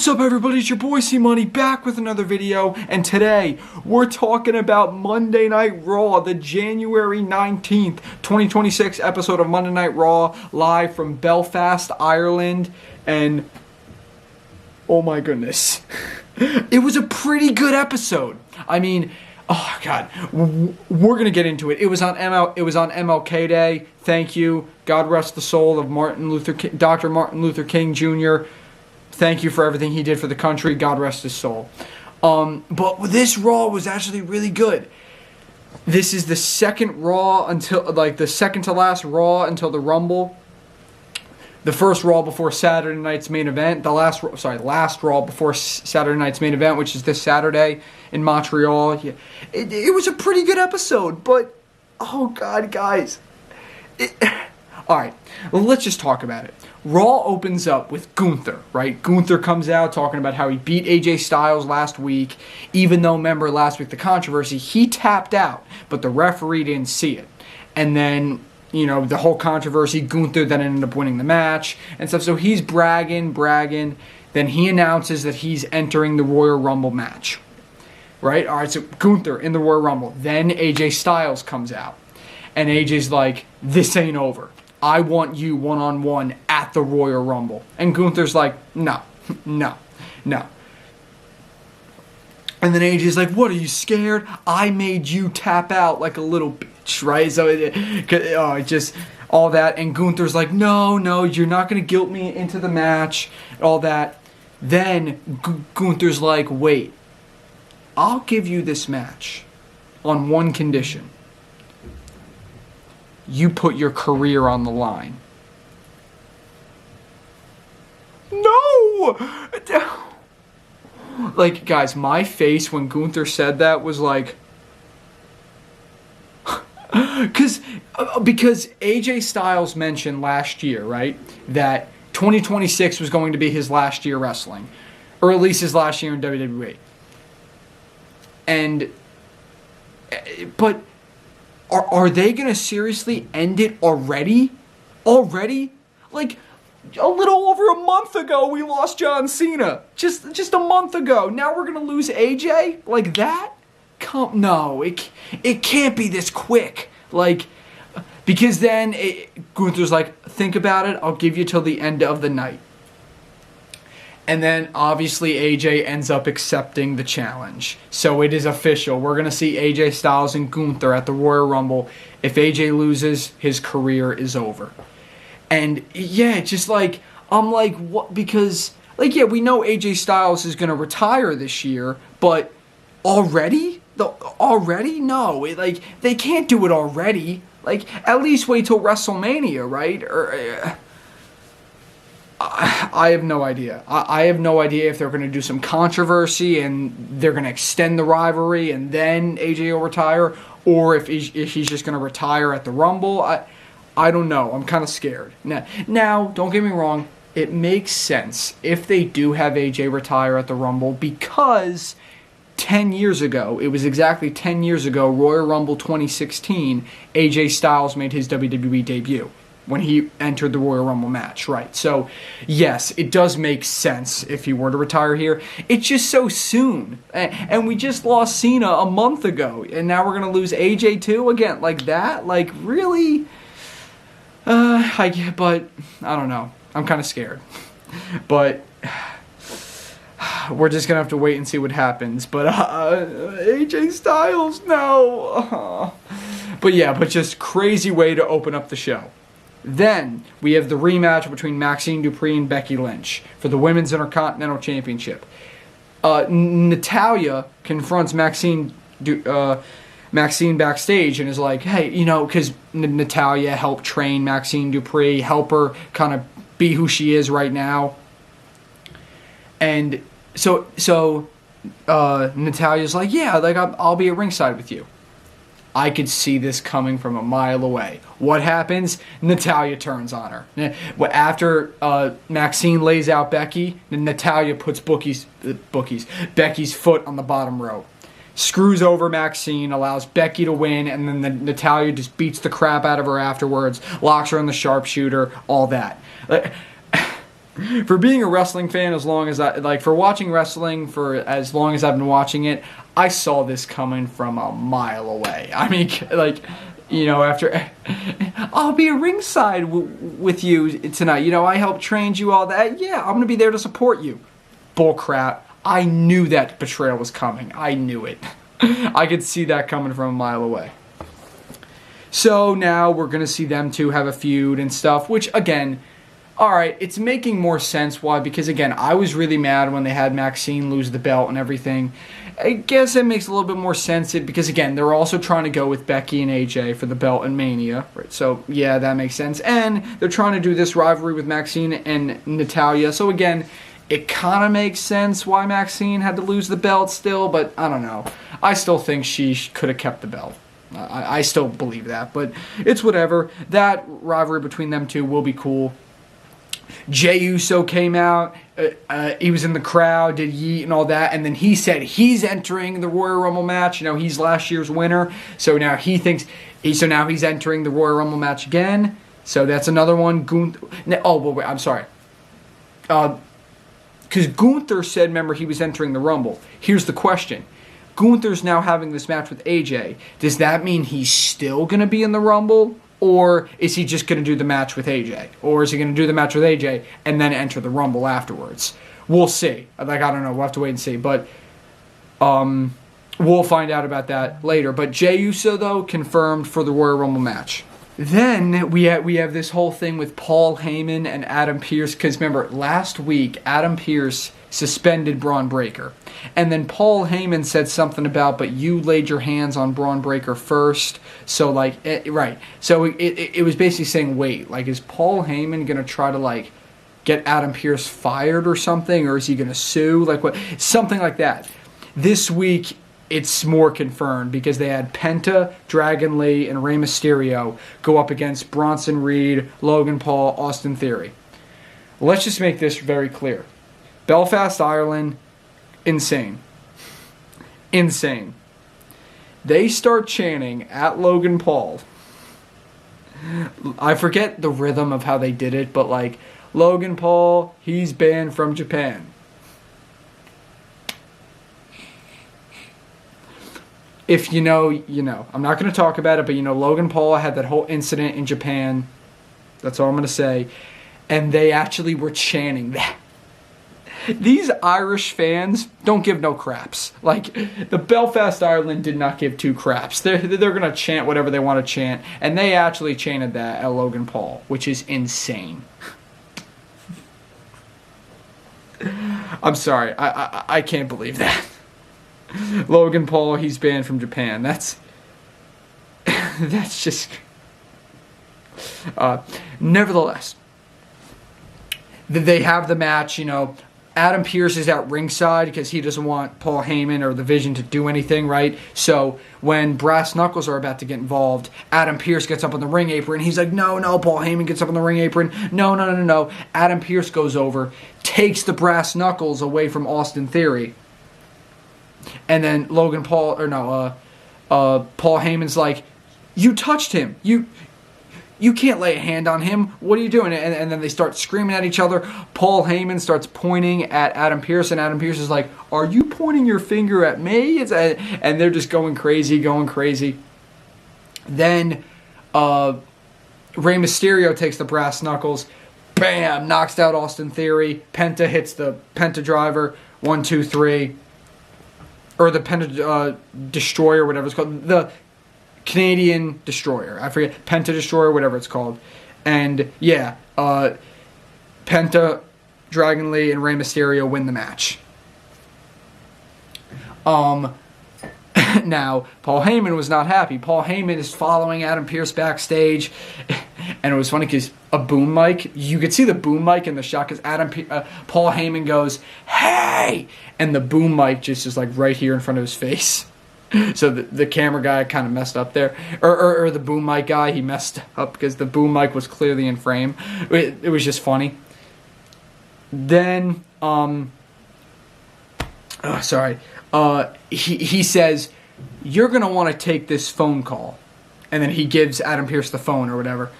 What's up, everybody? It's your boy Cmoney back with another video, and today we're talking about Monday Night Raw, the January 19th, 2026 episode of Monday Night Raw, live from Belfast, Ireland, and oh my goodness, it was a pretty good episode. I mean, oh god, we're gonna get into it. It was on MLK Day. Thank you. God rest the soul of Dr. Martin Luther King Jr. Thank you for everything he did for the country. God rest his soul. But this Raw was actually really good. This is the second Raw the second to last Raw until the Rumble. The first Raw before Saturday night's main event. Last Raw before Saturday night's main event, which is this Saturday in Montreal. Yeah. It was a pretty good episode, but oh god, guys. Alright, well, let's just talk about it. Raw opens up with Gunther, right? Gunther comes out talking about how he beat AJ Styles last week, even though, remember last week, the controversy, he tapped out, but the referee didn't see it. And then, you know, the whole controversy, Gunther then ended up winning the match and stuff. So he's bragging. Then he announces that he's entering the Royal Rumble match, right? All right, so Gunther in the Royal Rumble. Then AJ Styles comes out. And AJ's like, this ain't over. I want you one-on-one at the Royal Rumble. And Gunther's like, no. And then AJ's like, what, are you scared? I made you tap out like a little bitch, right? So just all that. And Gunther's like, no, you're not going to guilt me into the match, all that. Then Gunther's like, wait, I'll give you this match on one condition. You put your career on the line. No! Like, guys, my face when Gunther said that was like... because AJ Styles mentioned last year, right, that 2026 was going to be his last year wrestling. Or at least his last year in WWE. But... Are they going to seriously end it already? Already? Like, a little over a month ago, we lost John Cena. Just a month ago. Now we're going to lose AJ? Like that? No, it can't be this quick. Like, because then Gunther's like, think about it. I'll give you till the end of the night. And then, obviously, AJ ends up accepting the challenge. So it is official. We're going to see AJ Styles and Gunther at the Royal Rumble. If AJ loses, his career is over. And, yeah, just like, I'm like, what? Because, like, yeah, we know AJ Styles is going to retire this year. But already? Already? No. Like, they can't do it already. Like, at least wait till WrestleMania, right? Or... I have no idea. I have no idea if they're going to do some controversy and they're going to extend the rivalry and then AJ will retire, or if he's just going to retire at the Rumble. I don't know. I'm kind of scared. Now, don't get me wrong. It makes sense if they do have AJ retire at the Rumble because 10 years ago, it was exactly 10 years ago, Royal Rumble 2016, AJ Styles made his WWE debut. When he entered the Royal Rumble match, right? So, yes, it does make sense if he were to retire here. It's just so soon. And we just lost Cena a month ago. And now we're going to lose AJ too? Again, like that? Like, really? But, I don't know. I'm kind of scared. But, we're just going to have to wait and see what happens. But, AJ Styles, no. But, yeah, just crazy way to open up the show. Then, we have the rematch between Maxine Dupree and Becky Lynch for the Women's Intercontinental Championship. Natalya confronts Maxine backstage and is like, hey, you know, because Natalya helped train Maxine Dupree, help her kind of be who she is right now. And so Natalya's like, yeah, like I'll be at ringside with you. I could see this coming from a mile away. What happens? Natalya turns on her. After Maxine lays out Becky, Natalya puts Becky's foot on the bottom rope. Screws over Maxine, allows Becky to win, and then Natalya just beats the crap out of her afterwards, locks her in the sharpshooter, all that. For being a wrestling fan, as long as for watching wrestling for as long as I've been watching it, I saw this coming from a mile away. I mean, after I'll be ringside with you tonight. I helped train you, all that. Yeah, I'm gonna be there to support you. Bull crap. I knew that betrayal was coming. I knew it. I could see that coming from a mile away. So now we're gonna see them two have a feud and stuff, which again, alright, it's making more sense. Why? Because again, I was really mad when they had Maxine lose the belt and everything. I guess it makes a little bit more sense because again, they're also trying to go with Becky and AJ for the belt in Mania. Right? So yeah, that makes sense. And they're trying to do this rivalry with Maxine and Natalya. So again, it kind of makes sense why Maxine had to lose the belt still, but I don't know. I still think she could have kept the belt. I still believe that, but it's whatever. That rivalry between them two will be cool. Jey Uso came out. He was in the crowd, did yeet and all that, and then he said he's entering the Royal Rumble match. He's last year's winner, so now he's entering the Royal Rumble match again. So that's another one. Wait, I'm sorry. Because Gunther said, remember, he was entering the Rumble. Here's the question. Gunther's now having this match with AJ. Does that mean he's still going to be in the Rumble? Or is he just going to do the match with AJ? Or is he going to do the match with AJ and then enter the Rumble afterwards? We'll see. I don't know. We'll have to wait and see. But we'll find out about that later. But Jey Uso, though, confirmed for the Royal Rumble match. Then we have this whole thing with Paul Heyman and Adam Pearce. Because remember, last week, Adam Pearce suspended Braun Breaker. And then Paul Heyman said something about, but you laid your hands on Braun Breaker first. So, right. So it was basically saying, wait, is Paul Heyman going to try to, get Adam Pearce fired or something? Or is he going to sue? What? Something like that. This week, it's more confirmed because they had Penta, Dragon Lee, and Rey Mysterio go up against Bronson Reed, Logan Paul, Austin Theory. Let's just make this very clear. Belfast, Ireland, insane. Insane. They start chanting at Logan Paul. I forget the rhythm of how they did it, but Logan Paul, he's banned from Japan. If you know, you know. I'm not going to talk about it, but Logan Paul had that whole incident in Japan. That's all I'm going to say. And they actually were chanting that. These Irish fans don't give no craps. The Belfast, Ireland did not give two craps. They're going to chant whatever they want to chant. And they actually chanted that at Logan Paul, which is insane. I'm sorry. I can't believe that. Logan Paul, he's banned from Japan. That's just... nevertheless, they have the match, Adam Pearce is at ringside because he doesn't want Paul Heyman or the Vision to do anything, right? So when Brass Knuckles are about to get involved, Adam Pearce gets up on the ring apron. He's like, no. Paul Heyman gets up on the ring apron. No. Adam Pearce goes over, takes the Brass Knuckles away from Austin Theory. And then Paul Heyman's like, you touched him. You can't lay a hand on him. What are you doing? And then they start screaming at each other. Paul Heyman starts pointing at Adam Pearce, and Adam Pearce is like, are you pointing your finger at me? And they're just going crazy. Then Rey Mysterio takes the Brass Knuckles. Bam! Knocks out Austin Theory. Penta hits the Penta Driver. 1, 2, 3. Or the Penta Destroyer, whatever it's called. The Canadian Destroyer. I forget. Penta Destroyer, whatever it's called. And, yeah. Penta, Dragon Lee, and Rey Mysterio win the match. Now, Paul Heyman was not happy. Paul Heyman is following Adam Pearce backstage. And it was funny because a boom mic, you could see the boom mic in the shot because Paul Heyman goes, hey! And the boom mic just is right here in front of his face. So the camera guy kind of messed up there. Or the boom mic guy, he messed up because the boom mic was clearly in frame. It was just funny. Then, he says, you're going to want to take this phone call. And then he gives Adam Pearce the phone or whatever.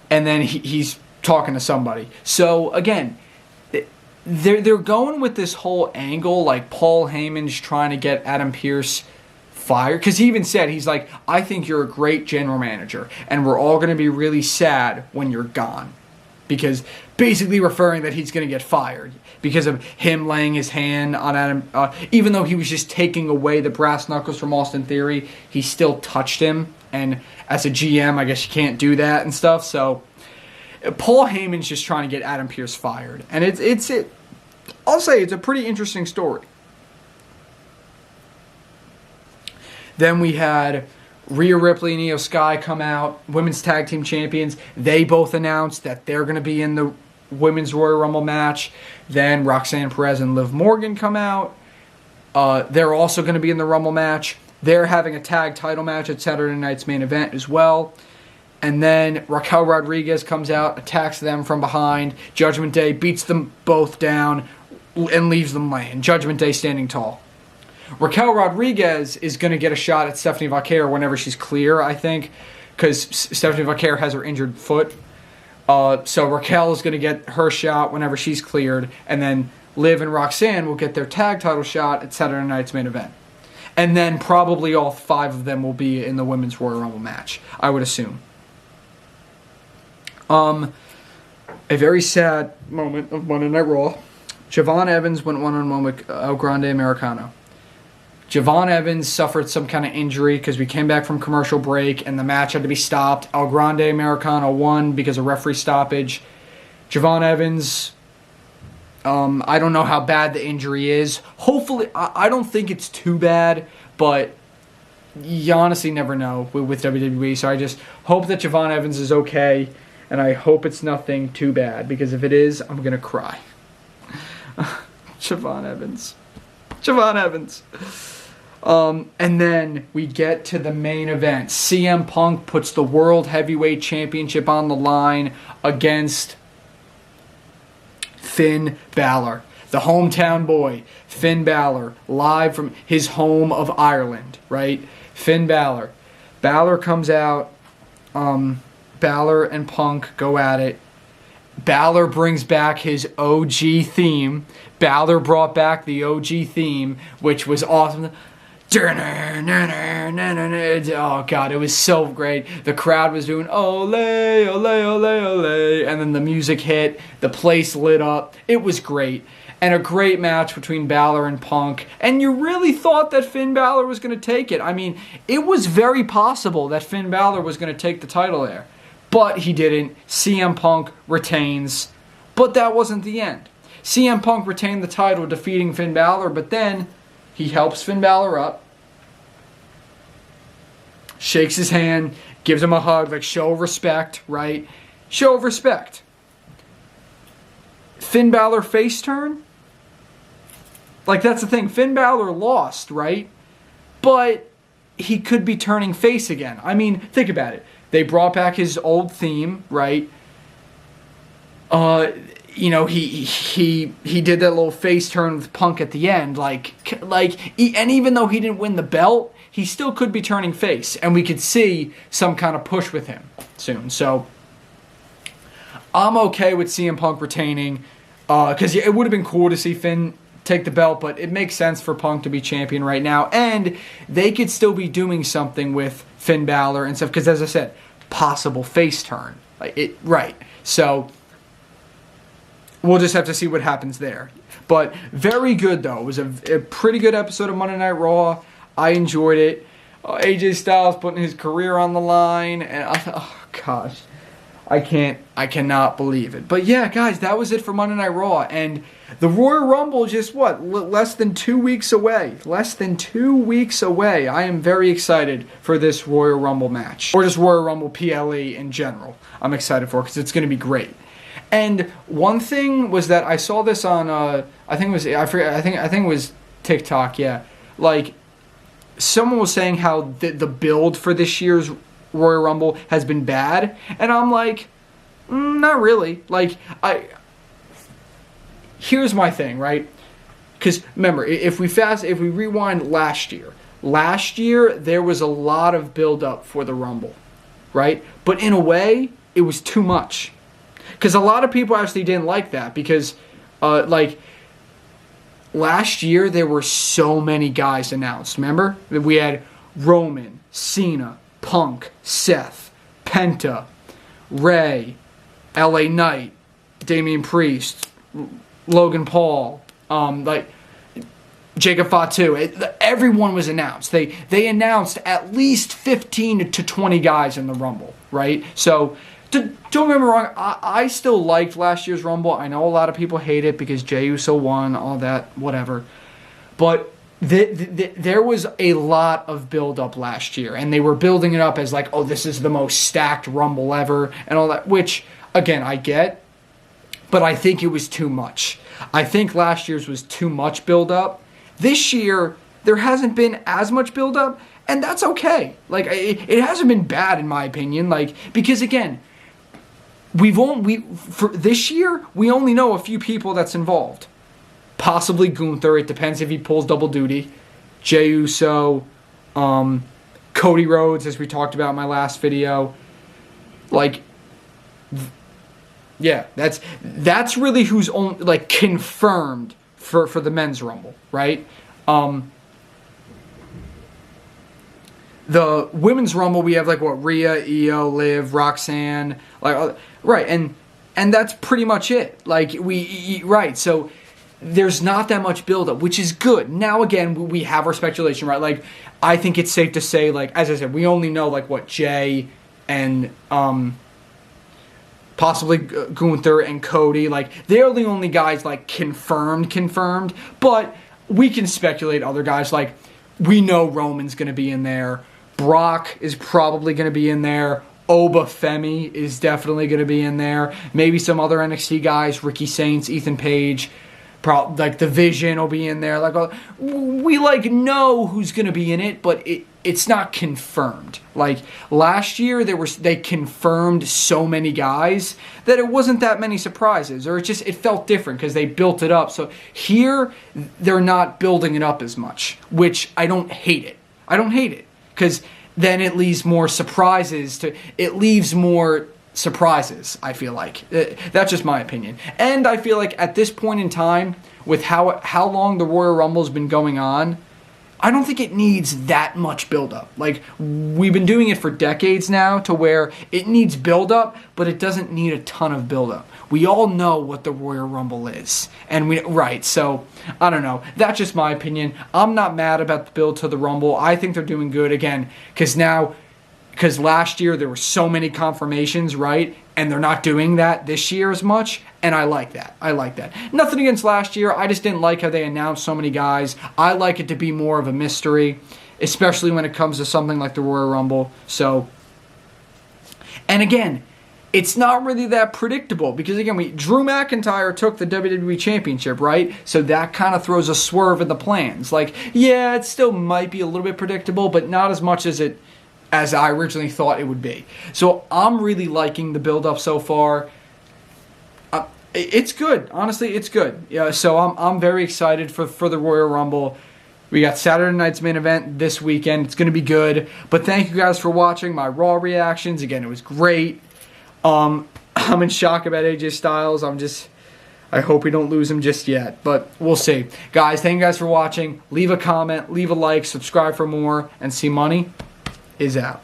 And then he's talking to somebody. So, again, they're going with this whole angle, like Paul Heyman's trying to get Adam Pearce fired, because he even said, he's like, I think you're a great general manager, and we're all going to be really sad when you're gone, because basically referring that he's going to get fired because of him laying his hand on Adam, even though he was just taking away the brass knuckles from Austin Theory, he still touched him, and as a GM, I guess you can't do that and stuff. So Paul Heyman's just trying to get Adam Pearce fired, and I'll say it's a pretty interesting story. Then we had Rhea Ripley and Io Sky come out, women's tag team champions. They both announced that they're going to be in the women's Royal Rumble match. Then Roxanne Perez and Liv Morgan come out. They're also going to be in the Rumble match. They're having a tag title match at Saturday night's main event as well. And then Raquel Rodriguez comes out, attacks them from behind. Judgment Day beats them both down and leaves them laying. Judgment Day standing tall. Raquel Rodriguez is going to get a shot at Stephanie Vaquer whenever she's clear, I think, because Stephanie Vaquer has her injured foot. So Raquel is going to get her shot whenever she's cleared, and then Liv and Roxanne will get their tag title shot at Saturday night's main event. And then probably all 5 of them will be in the Women's Royal Rumble match, I would assume. A very sad moment of Monday Night Raw. Javon Evans went one-on-one with El Grande Americano. Javon Evans suffered some kind of injury because we came back from commercial break and the match had to be stopped. El Grande Americano won because of referee stoppage. Javon Evans, I don't know how bad the injury is. Hopefully, I don't think it's too bad, but you honestly never know with WWE. So I just hope that Javon Evans is okay, and I hope it's nothing too bad, because if it is, I'm going to cry. Javon Evans. And then we get to the main event. CM Punk puts the World Heavyweight Championship on the line against Finn Balor. The hometown boy, Finn Balor, live from his home of Ireland, right? Finn Balor. Balor comes out. Balor and Punk go at it. Balor brings back his OG theme. Balor brought back the OG theme, which was awesome. Oh, God, it was so great. The crowd was doing, ole, ole, ole, ole. And then the music hit. The place lit up. It was great. And a great match between Balor and Punk. And you really thought that Finn Balor was going to take it. I mean, it was very possible that Finn Balor was going to take the title there. But he didn't. CM Punk retains. But that wasn't the end. CM Punk retained the title, defeating Finn Balor. But then he helps Finn Balor up. Shakes his hand. Gives him a hug. Like, show of respect, right? Show of respect. Finn Balor face turn? Like, that's the thing. Finn Balor lost, right? But he could be turning face again. I mean, think about it. They brought back his old theme, right? You know, he did that little face turn with Punk at the end, and even though he didn't win the belt, he still could be turning face, and we could see some kind of push with him soon. So I'm okay with CM Punk retaining, because it would have been cool to see Finn take the belt, but it makes sense for Punk to be champion right now, and they could still be doing something with Finn Balor and stuff, because as I said, possible face turn, right? So we'll just have to see what happens there. But very good though. It was a pretty good episode of Monday Night Raw. I enjoyed it. AJ Styles putting his career on the line, and oh gosh, I cannot believe it. But yeah, guys, that was it for Monday Night Raw, and the Royal Rumble is just less than 2 weeks away. Less than 2 weeks away. I am very excited for this Royal Rumble match, or just Royal Rumble PLE in general. I'm excited for it because it's going to be great. And one thing was that I saw this on I think it was TikTok. Yeah, like someone was saying how the build for this year's Royal Rumble has been bad, and I'm like, not really. Like here's my thing, right? Because remember, if we rewind last year there was a lot of build up for the Rumble, right? But in a way, it was too much. Because a lot of people actually didn't like that, because Like, last year, there were so many guys announced. Remember? We had Roman, Cena, Punk, Seth, Penta, Ray, LA Knight, Damian Priest, Logan Paul, like Jacob Fatu. Everyone was announced. They announced at least 15 to 20 guys in the Rumble, right? So don't get me wrong, I still liked last year's Rumble. I know a lot of people hate it because Jey Uso won, all that, whatever. But there was a lot of build-up last year, and they were building it up as like, oh, this is the most stacked Rumble ever, and all that, which, again, I get, but I think it was too much. I think last year's was too much build-up. This year, there hasn't been as much build-up, and that's okay. Like, it hasn't been bad, in my opinion, like, because, again, for this year, we only know a few people that's involved. Possibly Gunther. It depends if he pulls double duty. Jey Uso, Cody Rhodes, as we talked about in my last video. Like, yeah, that's really who's like confirmed for the men's Rumble, right? The women's Rumble, we have like what, Rhea, Io, Liv, Roxanne, like, right, and that's pretty much it. Like, right, so there's not that much buildup, which is good. Now, again, we have our speculation, right? Like, I think it's safe to say, like, as I said, we only know, like, what, Jay and possibly Gunther and Cody. Like, they're the only guys, like, confirmed. But we can speculate other guys. Like, we know Roman's going to be in there. Brock is probably going to be in there. Oba Femi is definitely going to be in there. Maybe some other NXT guys, Ricky Saints, Ethan Page. Like, the Vision will be in there. Like, we like know who's going to be in it, but it's not confirmed. Like, last year they confirmed so many guys that it wasn't that many surprises, or it felt different because they built it up. So here they're not building it up as much, which I don't hate it. I don't hate it because then it leaves more surprises surprises, I feel like. That's just my opinion. And I feel like at this point in time, with how long the Royal Rumble's been going on, I don't think it needs that much build-up. Like, we've been doing it for decades now to where it needs build-up, but it doesn't need a ton of build-up. We all know what the Royal Rumble is. Right, so, I don't know. That's just my opinion. I'm not mad about the build to the Rumble. I think they're doing good, again, because last year there were so many confirmations, right? And they're not doing that this year as much, and I like that. Nothing against last year. I just didn't like how they announced so many guys. I like it to be more of a mystery, especially when it comes to something like the Royal Rumble. So, and again, it's not really that predictable because, again, Drew McIntyre took the WWE Championship, right? So that kind of throws a swerve in the plans. Like, yeah, it still might be a little bit predictable, but not as much as I originally thought it would be. So I'm really liking the build-up so far. It's good. Honestly, it's good. Yeah, so I'm very excited for the Royal Rumble. We got Saturday night's main event this weekend. It's going to be good. But thank you guys for watching my Raw reactions. Again, it was great. I'm in shock about AJ Styles. I hope we don't lose him just yet, but we'll see. Guys, thank you guys for watching. Leave a comment, leave a like, subscribe for more, and Cmoney is out.